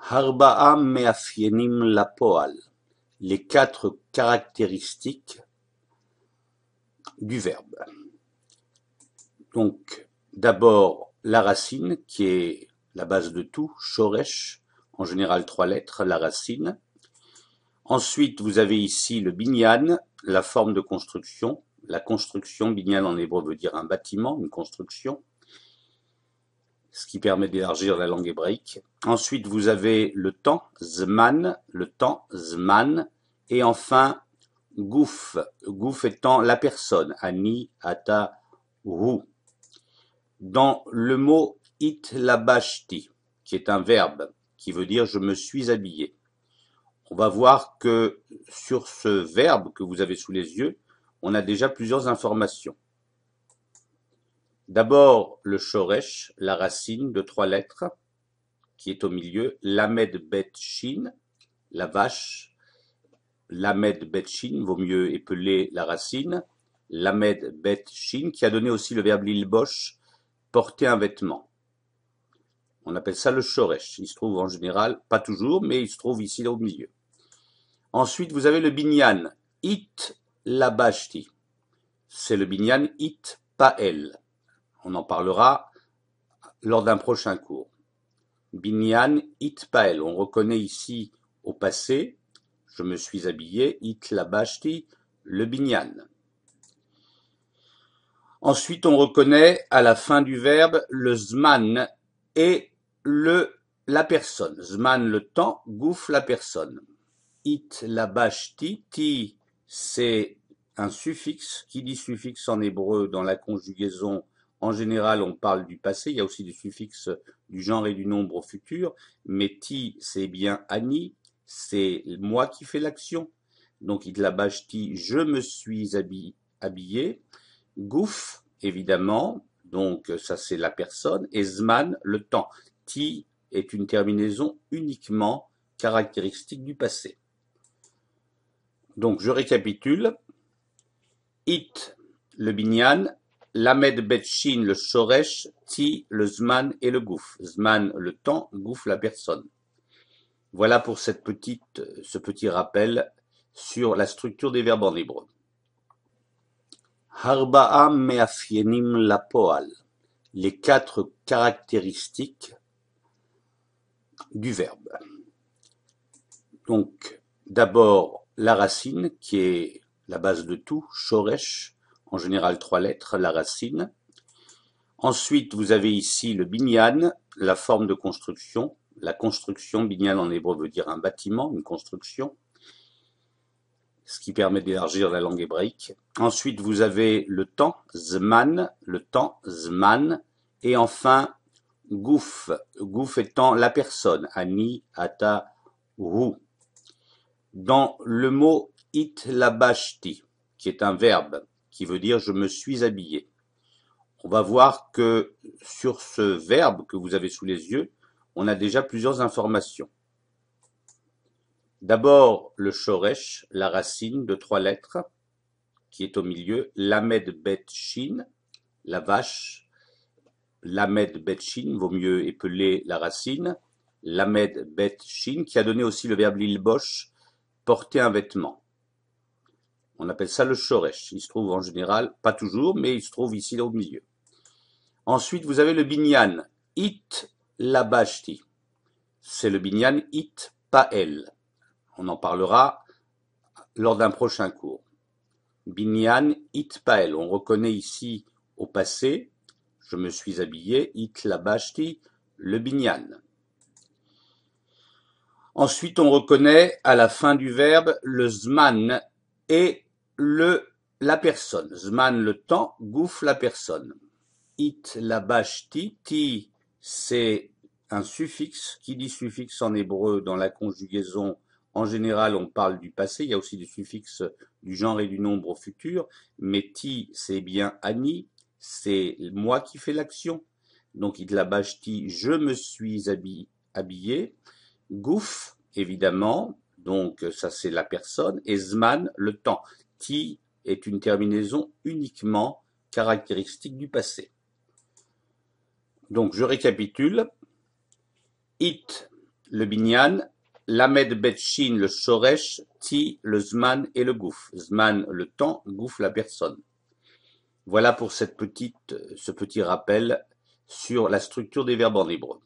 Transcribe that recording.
Arba'a me'afyenim lapoal, les quatre caractéristiques du verbe. Donc, d'abord, la racine, qui est la base de tout, shoresh, en général 3 lettres, la racine. Ensuite, vous avez ici le binyan, la forme de construction. La construction, binyan en hébreu veut dire un bâtiment, une construction, ce qui permet d'élargir la langue hébraïque. Ensuite, vous avez le temps, zman, et enfin, gouf, gouf étant la personne, ani, ata, hu. Dans le mot itlabashti, qui est un verbe, qui veut dire je me suis habillé, on va voir que sur ce verbe que vous avez sous les yeux, on a déjà plusieurs informations. D'abord, le shoresh, la racine de 3 lettres, qui est au milieu, lamed bet shin, la vache, lamed bet shin, vaut mieux épeler la racine, lamed bet shin, qui a donné aussi le verbe lilbosh, porter un vêtement. On appelle ça le shoresh. Il se trouve en général, pas toujours, mais il se trouve ici au milieu. Ensuite, vous avez le binyan, it labashti. C'est le binyan it pael. On en parlera lors d'un prochain cours. Binyan it pael. On reconnaît ici au passé, je me suis habillé, it labashti, le binyan. Ensuite, on reconnaît à la fin du verbe le zman et la personne. Zman, le temps, gouf, la personne. It labashti, ti, c'est un suffixe. Qui dit suffixe en hébreu dans la conjugaison, en général, on parle du passé. Il y a aussi des suffixes du genre et du nombre au futur. Mais ti, c'est bien ani, c'est moi qui fais l'action. Donc, it labashti, je me suis habillé. Gouf, évidemment, donc ça c'est la personne, et zman, le temps. Ti est une terminaison uniquement caractéristique du passé. Donc je récapitule. It, le binyan, lamed bet shin, le shoresh, ti, le zman et le gouf. Zman, le temps, gouf, la personne. Voilà pour ce petit rappel sur la structure des verbes en hébreu. Arba'a me'afyenim lapoal, les quatre caractéristiques du verbe. Donc, d'abord, la racine, qui est la base de tout, shoresh, en général 3 lettres, la racine. Ensuite, vous avez ici le binyan, la forme de construction. La construction, binyan en hébreu veut dire un bâtiment, une construction, ce qui permet d'élargir la langue hébraïque. Ensuite, vous avez le temps, zman, et enfin, gouf, gouf étant la personne, ani, ata, hu. Dans le mot itlabashti, qui est un verbe, qui veut dire je me suis habillé, on va voir que sur ce verbe que vous avez sous les yeux, on a déjà plusieurs informations. D'abord, le shoresh, la racine de 3 lettres, qui est au milieu, lamed bet shin, la vache, lamed bet shin, vaut mieux épeler la racine, lamed bet shin, qui a donné aussi le verbe lilbosh, porter un vêtement. On appelle ça le shoresh. Il se trouve en général, pas toujours, mais il se trouve ici au milieu. Ensuite, vous avez le binyan, it labashti. C'est le binyan it pael. On en parlera lors d'un prochain cours. Binyan it pael. On reconnaît ici au passé, je me suis habillé, it labashti, le binyan. Ensuite, on reconnaît à la fin du verbe le zman et la personne. Zman, le temps, gouf, la personne. It labashti, ti, c'est un suffixe. Qui dit suffixe en hébreu dans la conjugaison, en général, on parle du passé. Il y a aussi des suffixes du genre et du nombre au futur. Mais ti, c'est bien ani, c'est moi qui fais l'action. Donc, it labashti, je me suis habillé. Gouf, évidemment, donc ça c'est la personne, et zman, le temps. Ti est une terminaison uniquement caractéristique du passé. Donc je récapitule. It, le binyan, lamed bet shin, le shoresh, ti, le zman et le gouf. Zman, le temps, gouf, la personne. Voilà pour ce petit rappel sur la structure des verbes en hébreu.